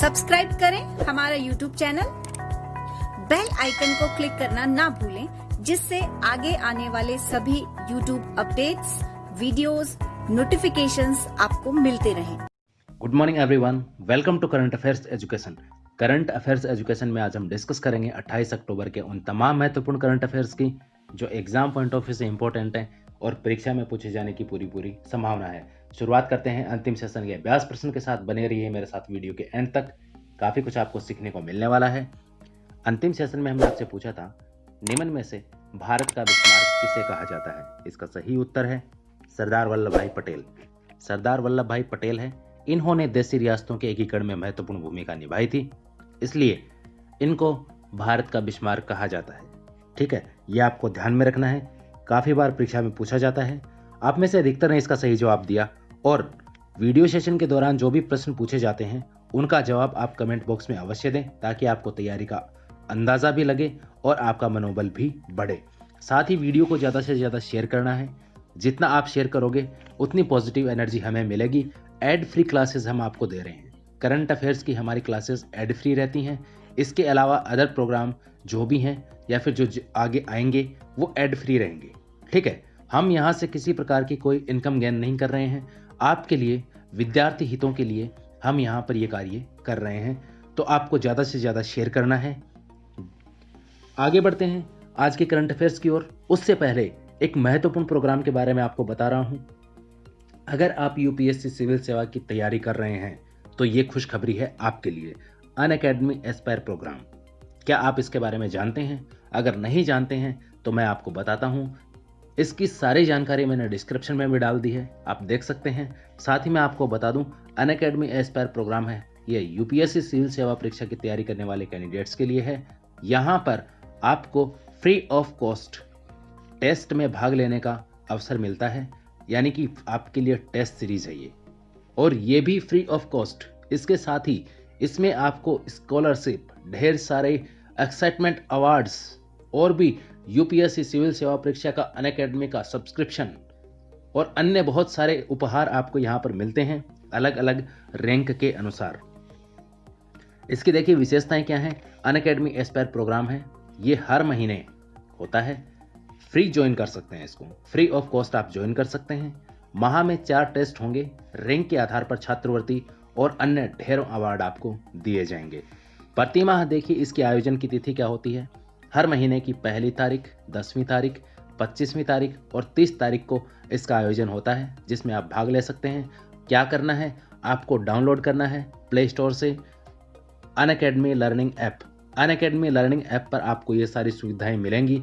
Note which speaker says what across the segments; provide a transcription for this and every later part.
Speaker 1: Subscribe करें हमारा YouTube channel, bell icon को क्लिक करना ना भूलें, जिससे आगे आने वाले सभी YouTube अपडेट्स, वीडियोस, नोटिफिकेशंस आपको मिलते रहें।
Speaker 2: Good morning everyone, welcome to current affairs education. Current affairs education में आज हम डिस्कस करेंगे 28 अक्टूबर के उन तमाम महत्वपूर्ण करंट अफेयर्स की जो एग्जाम पॉइंट ऑफ व्यू से इंपॉर्टेंट है और परीक्षा में पूछे जाने की पूरी संभावना है। शुरुआत करते हैं अंतिम सेशन के अभ्यास प्रश्न के साथ। बने रहिए मेरे साथ वीडियो के एंड तक, काफ़ी कुछ आपको सीखने को मिलने वाला है। अंतिम सेशन में हमने आपसे पूछा था, निम्न में से भारत का बिस्मार्क किसे कहा जाता है? इसका सही उत्तर है सरदार वल्लभ भाई पटेल। सरदार वल्लभ भाई पटेल है। इन्होंने देशी रियासतों के एकीकरण में महत्वपूर्ण भूमिका निभाई थी, इसलिए इनको भारत का बिस्मार्क कहा जाता है। ठीक है, ये आपको ध्यान में रखना है, काफ़ी बार परीक्षा में पूछा जाता है। आप में से अधिकतर ने इसका सही जवाब दिया और वीडियो सेशन के दौरान जो भी प्रश्न पूछे जाते हैं उनका जवाब आप कमेंट बॉक्स में अवश्य दें, ताकि आपको तैयारी का अंदाज़ा भी लगे और आपका मनोबल भी बढ़े। साथ ही वीडियो को ज़्यादा से ज़्यादा शेयर करना है। जितना आप शेयर करोगे उतनी पॉजिटिव एनर्जी हमें मिलेगी। एड फ्री क्लासेस हम आपको दे रहे हैं। करंट अफेयर्स की हमारी क्लासेस एड फ्री रहती हैं। इसके अलावा अदर प्रोग्राम जो भी हैं या फिर जो आगे आएंगे वो एड फ्री रहेंगे। ठीक है, हम यहाँ से किसी प्रकार की कोई इनकम गेन नहीं कर रहे हैं। आपके लिए, विद्यार्थी हितों के लिए हम यहाँ पर ये कार्य कर रहे हैं, तो आपको ज़्यादा से ज़्यादा शेयर करना है। आगे बढ़ते हैं आज के करंट अफेयर्स की ओर। उससे पहले एक महत्वपूर्ण प्रोग्राम के बारे में आपको बता रहा हूँ। अगर आप यूपीएससी सिविल सेवा की तैयारी कर रहे हैं तो ये खुशखबरी है आपके लिए। अनअकैडमी एस्पायर प्रोग्राम, क्या आप इसके बारे में जानते हैं? अगर नहीं जानते हैं तो मैं आपको बताता हूँ। इसकी सारी जानकारी मैंने डिस्क्रिप्शन में भी डाल दी है, आप देख सकते हैं। साथ ही मैं आपको बता दूं, अनअकैडमी एस्पायर प्रोग्राम है, ये यूपीएससी सिविल सेवा परीक्षा की तैयारी करने वाले कैंडिडेट्स के लिए है। यहाँ पर आपको फ्री ऑफ कॉस्ट टेस्ट में भाग लेने का अवसर मिलता है, यानी कि आपके लिए टेस्ट सीरीज है ये, और ये भी फ्री ऑफ कॉस्ट। इसके साथ ही इसमें आपको स्कॉलरशिप, ढेर सारे एक्साइटमेंट अवार्ड्स और भी यूपीएससी सिविल सेवा परीक्षा का अनअकैडमी का सब्सक्रिप्शन और अन्य बहुत सारे उपहार आपको यहाँ पर मिलते हैं अलग अलग रैंक के अनुसार। इसकी देखिए विशेषताएं क्या हैं। अनअकैडमी एस्पायर प्रोग्राम है, ये हर महीने होता है। फ्री ज्वाइन कर सकते हैं इसको, फ्री ऑफ कॉस्ट आप ज्वाइन कर सकते हैं। माह में 4 टेस्ट होंगे, रैंक के आधार पर छात्रवृत्ति और अन्य ढेरों अवार्ड आपको दिए जाएंगे। प्रति माह देखिए इसके आयोजन की तिथि क्या होती है। हर महीने की 1 तारीख, 10वीं तारीख, 25वीं तारीख और 30 तारीख को इसका आयोजन होता है, जिसमें आप भाग ले सकते हैं। क्या करना है, आपको डाउनलोड करना है प्ले स्टोर से Unacademy learning app. Unacademy learning app पर आपको ये सारी सुविधाएं मिलेंगी।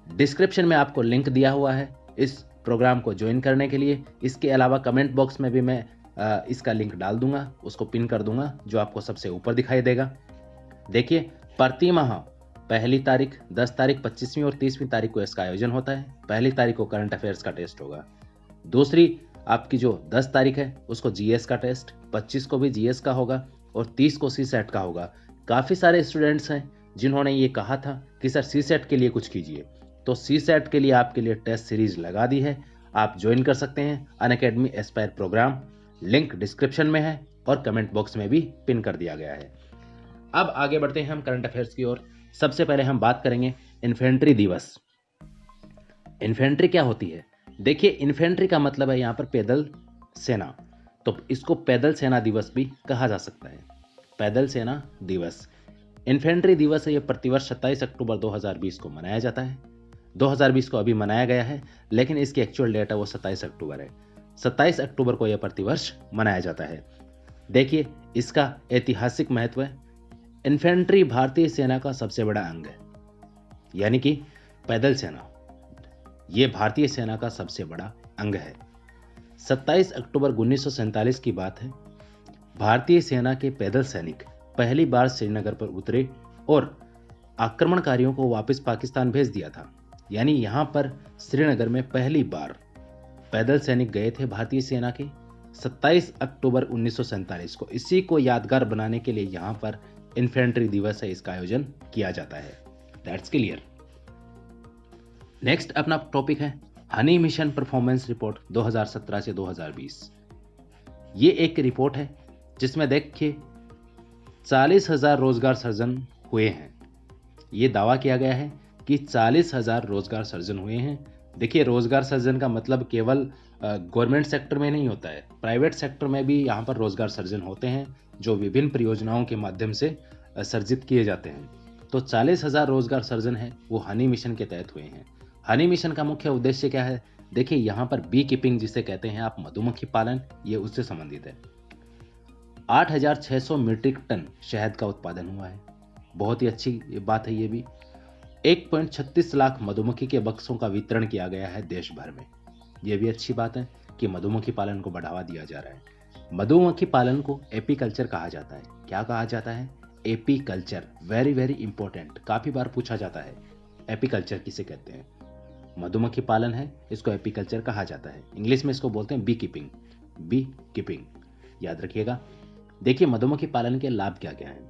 Speaker 2: डिस्क्रिप्शन में आपको लिंक दिया हुआ है इस प्रोग्राम को ज्वाइन करने के लिए। इसके अलावा कमेंट बॉक्स में भी मैं इसका लिंक डाल दूंगा, उसको पिन कर दूंगा, जो आपको सबसे ऊपर दिखाई देगा। देखिए प्रति माह 1 तारीख, 10 तारीख, 25वीं और 30वीं तारीख को इसका आयोजन होता है। 1 तारीख को करंट अफेयर्स का टेस्ट होगा। दूसरी आपकी जो 10 तारीख है उसको जीएस का टेस्ट, 25 को भी जीएस का होगा और 30 को सीसेट का होगा। काफ़ी सारे स्टूडेंट्स हैं जिन्होंने ये कहा था कि सर सीसेट के लिए कुछ कीजिए, तो सीसेट के लिए आपके लिए टेस्ट सीरीज लगा दी है। आप ज्वाइन कर सकते हैं Unacademy Aspire program. Link description में है और कमेंट बॉक्स में भी पिन कर दिया गया है। अब आगे बढ़ते हैं हम करंट अफेयर्स की ओर। सबसे पहले हम बात करेंगे इन्फेंट्री दिवस। इन्फेंट्री क्या होती है? देखिए इन्फेंट्री का मतलब है यहाँ पर पैदल सेना, तो इसको पैदल सेना दिवस भी कहा जा सकता है। पैदल सेना दिवस, इन्फेंट्री दिवस है, ये प्रतिवर्ष 27 अक्टूबर 2020 को मनाया जाता है। 2020 को अभी मनाया गया है, लेकिन इसकी एक्चुअल डेट है वो 27 अक्टूबर है। 27 अक्टूबर को यह प्रतिवर्ष मनाया जाता है। देखिए इसका ऐतिहासिक महत्व है। इन्फेंट्री भारतीय सेना का सबसे बड़ा अंग है, यानी कि पैदल सेना, ये भारतीय सेना का सबसे बड़ा अंग है। 27 अक्टूबर 1947 की बात है। भारतीय सेना के पैदल सैनिक पहली बार श्रीनगर पर उतरे और आक्रमणकारियों को वापस पाकिस्तान भेज दिया था। यानी यहाँ पर श्रीनगर में पहली बार पैदल सैनिक गए थे भारतीय सेना के 27 अक्टूबर 1947 को। इसी को यादगार बनाने के लिए यहाँ पर इन्फेंट्री दिवस है, इसका आयोजन किया जाता है। That's clear. नेक्स्ट अपना टॉपिक है हनी मिशन परफॉर्मेंस रिपोर्ट 2017 से 2020। ये एक रिपोर्ट है जिसमें देखिए 40,000 रोजगार सर्जन हुए हैं। ये दावा किया गया है कि 40,000 रोजगार सर्जन हुए हैं। देखिए, रोजगार सर्जन का मतलब केवल गवर्नमेंट सेक्टर में नहीं होता है, प्राइवेट सेक्टर में भी यहाँ पर रोजगार सर्जन होते हैं जो विभिन्न परियोजनाओं के माध्यम से सर्जित किए जाते हैं। तो 40,000 रोजगार सर्जन है वो हनी मिशन के तहत हुए हैं। हनी मिशन का मुख्य उद्देश्य क्या है? देखिए, यहाँ पर बी कीपिंग जिसे कहते हैं आप, मधुमक्खी पालन, ये उससे संबंधित है। 8,600 मीट्रिक टन शहद का उत्पादन हुआ है। बहुत ही अच्छी बात है ये भी। 1.36 लाख मधुमक्खी के बक्सों का वितरण किया गया है देश भर में। ये भी अच्छी बात है कि मधुमक्खी पालन को बढ़ावा दिया जा रहा है। मधुमक्खी पालन को एपीकल्चर कहा जाता है। क्या कहा जाता है? एपीकल्चर। वेरी वेरी इंपॉर्टेंट, काफी बार पूछा जाता है एपीकल्चर किसे कहते हैं। मधुमक्खी पालन है, इसको एपीकल्चर कहा जाता है। इंग्लिश में इसको बोलते हैं बी कीपिंग। बी कीपिंग याद रखिएगा। देखिए, मधुमक्खी पालन के लाभ क्या क्या हैं।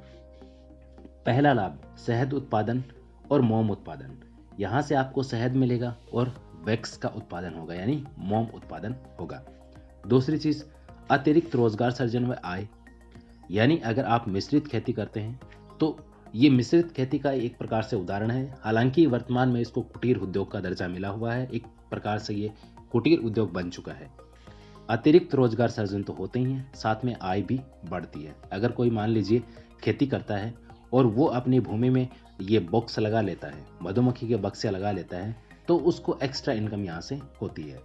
Speaker 2: पहला लाभ, शहद उत्पादन और मोम उत्पादन। यहां से आपको शहद मिलेगा और वैक्स का उत्पादन होगा, यानी मोम उत्पादन होगा। दूसरी चीज, अतिरिक्त रोजगार सर्जन व आय। यानी अगर आप मिश्रित खेती करते हैं तो ये मिश्रित खेती का एक प्रकार से उदाहरण है। हालांकि वर्तमान में इसको कुटीर उद्योग का दर्जा मिला हुआ है, एक प्रकार से ये कुटीर उद्योग बन चुका है। अतिरिक्त रोजगार सर्जन तो होते ही हैं, साथ में आय भी बढ़ती है। अगर कोई मान लीजिए खेती करता है और वो अपनी भूमि में ये बॉक्स लगा लेता है, मधुमक्खी के बक्से लगा लेता है, तो उसको एक्स्ट्रा इनकम यहाँ से होती है।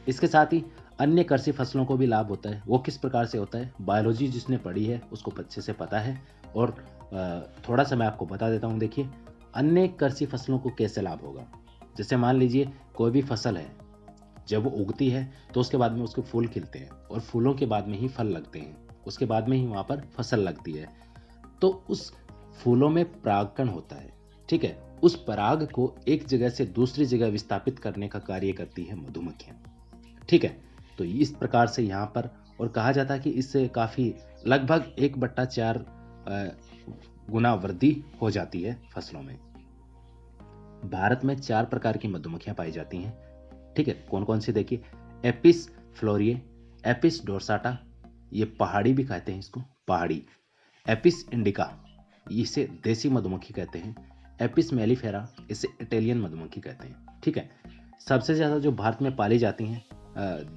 Speaker 2: इसके साथ ही अन्य कृषि फसलों को भी लाभ होता है। वो किस प्रकार से होता है? बायोलॉजी जिसने पढ़ी है उसको अच्छे से पता है। और थोड़ा सा मैं आपको बता देता हूँ। देखिए, अन्य कृषि फसलों को कैसे लाभ होगा। जैसे मान लीजिए कोई भी फसल है, जब वो उगती है तो उसके बाद में उसके फूल खिलते हैं और फूलों के बाद में ही फल लगते हैं, उसके बाद में ही वहाँ पर फसल लगती है। तो उस फूलों में परागकण होता है, ठीक है। उस पराग को एक जगह से दूसरी जगह विस्थापित करने का कार्य करती है मधुमक्खियां, ठीक है। तो इस प्रकार से यहाँ पर, और कहा जाता है कि इससे काफी लगभग 1/4 गुना वृद्धि हो जाती है फसलों में। भारत में 4 प्रकार की मधुमक्खियां पाई जाती हैं, ठीक है। कौन कौन सी? देखिए, एपिस फ्लोरिए, एपिस डोर्साटा, ये पहाड़ी भी कहते हैं इसको, पहाड़ी। एपिस इंडिका, इसे देसी मधुमक्खी कहते हैं। एपिस मेलिफेरा, इसे इटालियन मधुमक्खी कहते हैं, ठीक है। सबसे ज्यादा जो भारत में पाली जाती हैं,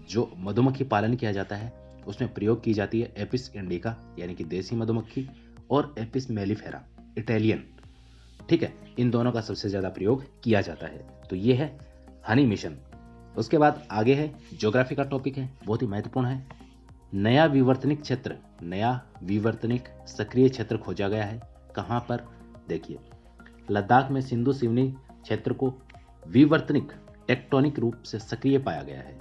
Speaker 2: जो मधुमक्खी पालन किया जाता है उसमें प्रयोग की जाती है एपिस इंडिका यानी कि देसी मधुमक्खी, और एपिस मेलिफेरा इटालियन, ठीक है। इन दोनों का सबसे ज्यादा प्रयोग किया जाता है। तो ये है हनी मिशन। उसके बाद आगे है ज्योग्राफी का टॉपिक है, बहुत ही महत्वपूर्ण है। नया विवर्तनिक क्षेत्र, नया विवर्तनिक सक्रिय क्षेत्र खोजा गया है। कहां पर? देखिए, लद्दाख में सिंधु सिवनी क्षेत्र को विवर्तनिक टेक्टोनिक रूप से सक्रिय पाया गया है।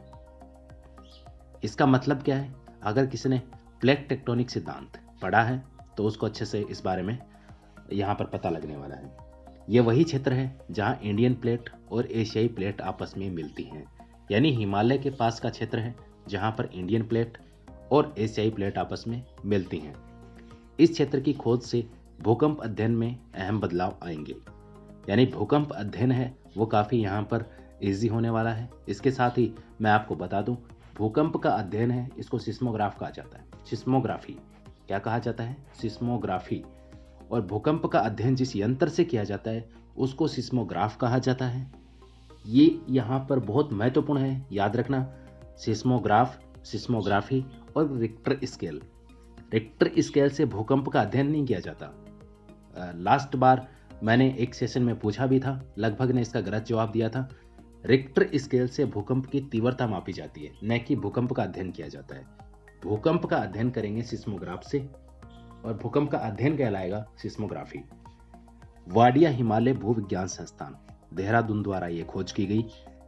Speaker 2: इसका मतलब क्या है? अगर किसी ने प्लेट टेक्टोनिक सिद्धांत पढ़ा है तो उसको अच्छे से इस बारे में यहाँ पर पता लगने वाला है। यह वही क्षेत्र है जहाँ इंडियन प्लेट और एशियाई प्लेट आपस में मिलती हैं, यानी हिमालय के पास का क्षेत्र है जहाँ पर इंडियन प्लेट और एशियाई प्लेट आपस में मिलती हैं। इस क्षेत्र की खोज से भूकंप अध्ययन में अहम बदलाव आएंगे, यानी भूकंप अध्ययन है वो काफ़ी यहाँ पर इजी होने वाला है। इसके साथ ही मैं आपको बता दूं, भूकंप का अध्ययन है इसको सिस्मोग्राफ कहा जाता है। सिस्मोग्राफी क्या कहा जाता है? सिस्मोग्राफी। और भूकंप का अध्ययन जिस यंत्र से किया जाता है उसको सिस्मोग्राफ कहा जाता है। ये यहाँ पर बहुत महत्वपूर्ण है, याद रखना। सिस्मोग्राफ, सिस्मोग्राफी और रिक्टर स्केल। रिक्टर स्केल से भूकंप का अध्ययन नहीं किया जाता। लास्ट बार मैंने एक सेशन में पूछा भी था, लगभग ने इसका गलत जवाब दिया था। रिक्टर स्केल से भूकंप की तीव्रता मापी जाती है, न कि भूकंप का अध्ययन किया जाता है। भूकंप का अध्ययन करेंगे सिस्मोग्राफ से, और भूकंप का अध्ययन कहलाएगा सिस्मोग्राफी। वाडिया हिमालय भूविज्ञान संस्थान देहरादून द्वारा यह खोज की गई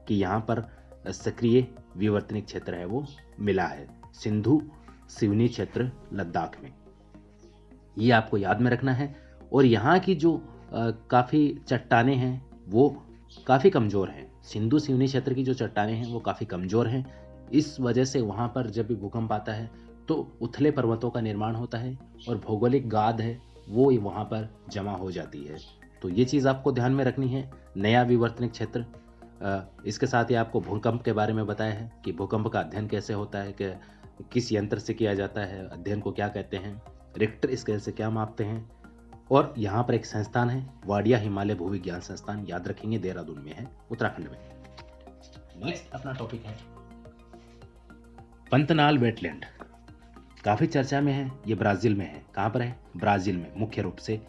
Speaker 2: कि यहाँ पर सक्रिय विवर्तनिक क्षेत्र है वो मिला है, सिंधु सिवनी क्षेत्र लद्दाख में। ये आपको याद में रखना है। और यहाँ की जो काफ़ी चट्टानें हैं वो काफ़ी कमज़ोर हैं। सिंधु सिवनी क्षेत्र की जो चट्टानें हैं वो काफ़ी कमज़ोर हैं। इस वजह से वहाँ पर जब भी भूकंप आता है तो उथले पर्वतों का निर्माण होता है और भौगोलिक गाद है वो वहाँ पर जमा हो जाती है। तो ये चीज़ आपको ध्यान में रखनी है। नया विवर्तनिक क्षेत्र, इसके साथ ही आपको भूकंप के बारे में बताया है कि भूकंप का अध्ययन कैसे होता है, कि किस यंत्र से किया जाता है, अध्ययन को क्या कहते हैं। रिक्टर स्केल से क्या मापते हैं। और यहाँ पर एक संस्थान है वाडिया हिमालय भूविज्ञान संस्थान, याद रखेंगे देहरादून में है, उत्तराखंड में। नेक्स्ट अपना टॉपिक है पंतनाल वेटलैंड, काफी चर्चा में है, ये ब्राजील में है। कहां पर है? ब्राजील में मुख्य रूप से।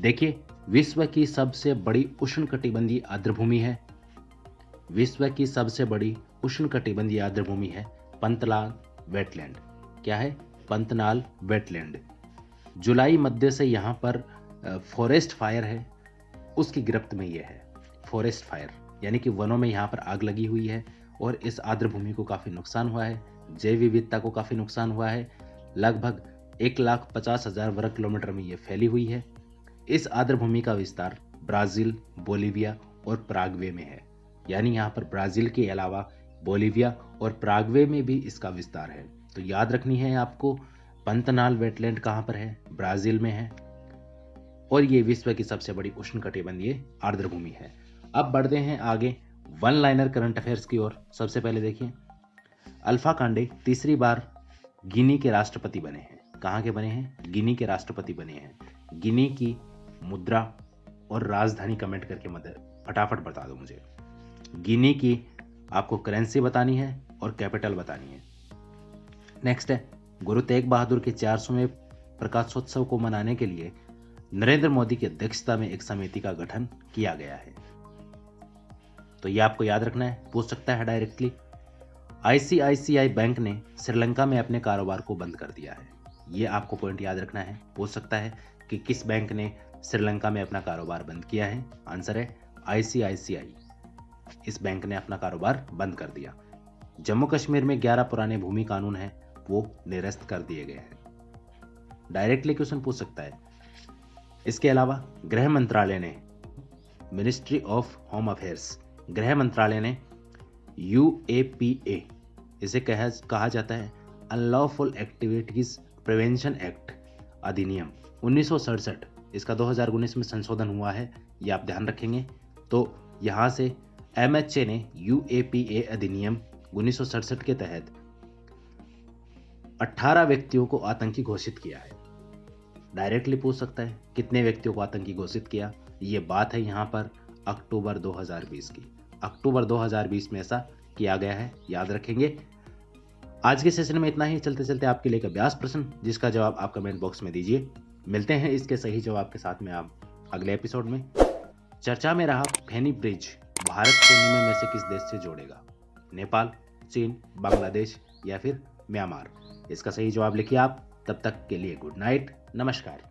Speaker 2: देखिए, विश्व की सबसे बड़ी उष्णकटिबंधीय आर्द्रभूमि है, विश्व की सबसे बड़ी उष्णकटिबंधीय आर्द्रभूमि है पंतनाल वेटलैंड। क्या है? पंतनाल वेटलैंड। जुलाई मध्य से यहाँ पर फॉरेस्ट फायर है, उसकी गिरफ्त में ये है। फॉरेस्ट फायर यानी कि वनों में यहाँ पर आग लगी हुई है और इस आर्द्रभूमि को काफी नुकसान हुआ है, जैव विविधता को काफी नुकसान हुआ है। लगभग 1,50,000 वर्ग किलोमीटर में ये फैली हुई है। इस आर्द्रभूमि का विस्तार ब्राजील, बोलीविया और पराग्वे में है, यानी यहाँ पर ब्राजील के अलावा बोलीविया और पराग्वे में भी इसका विस्तार है। तो याद रखनी है आपको, पंतनाल वेटलैंड कहाँ पर है? ब्राजील में है और ये विश्व की सबसे बड़ी उष्णकटिबंधीय आर्द्रभूमि है। अब बढ़ते हैं आगे वन लाइनर करंट अफेयर्स की ओर। सबसे पहले देखिए, अल्फा कांडे तीसरी बार गिनी के राष्ट्रपति बने हैं। कहाँ के बने हैं? गिनी के राष्ट्रपति बने हैं। गिनी की मुद्रा और राजधानी कमेंट करके मदद फटाफट बता दो मुझे। गिनी की आपको करेंसी बतानी है और कैपिटल बतानी है। नेक्स्ट है, गुरु तेग बहादुर के 400वें प्रकाशोत्सव को मनाने के लिए नरेंद्र मोदी की अध्यक्षता में एक समिति का गठन किया गया है। तो ये आपको याद रखना है, पूछ सकता है डायरेक्टली। आईसीआईसीआई बैंक ने श्रीलंका में अपने कारोबार को बंद कर दिया है। ये आपको पॉइंट याद रखना है, पूछ सकता है कि किस बैंक ने श्रीलंका में अपना कारोबार बंद किया है। आंसर है आईसीआईसीआई, इस बैंक ने अपना कारोबार बंद कर दिया। जम्मू कश्मीर में 11 पुराने भूमि कानून हैं, वो निरस्त कर दिए गए हैं। डायरेक्टली क्वेश्चन पूछ सकता है। इसके अलावा गृह मंत्रालय ने, मिनिस्ट्री ऑफ होम अफेयर्स, गृह मंत्रालय ने UAPA, इसे कहा जाता है अनलॉफुल एक्टिविटीज प्रिवेंशन एक्ट अधिनियम 1967, इसका 2019 में संशोधन हुआ है, ये आप ध्यान रखेंगे। तो यहाँ से MHA ने UAPA अधिनियम 1967 के तहत 18 व्यक्तियों को आतंकी घोषित किया है। डायरेक्टली पूछ सकता है कितने व्यक्तियों को आतंकी घोषित किया। ये बात है यहाँ पर अक्टूबर 2020 की। अक्टूबर 2020 में ऐसा किया गया है, याद रखेंगे। आज के सेशन में इतना ही। चलते चलते आपके लिए एक अभ्यास प्रश्न, जिसका जवाब आप कमेंट बॉक्स में दीजिए। मिलते हैं इसके सही जवाब के साथ में आप अगले एपिसोड में। चर्चा में रहा फेनी ब्रिज भारत को निम्न में से किस देश से जोड़ेगा? नेपाल, चीन, बांग्लादेश या फिर म्यांमार? इसका सही जवाब लिखिए आप। तब तक के लिए गुड नाइट, नमस्कार।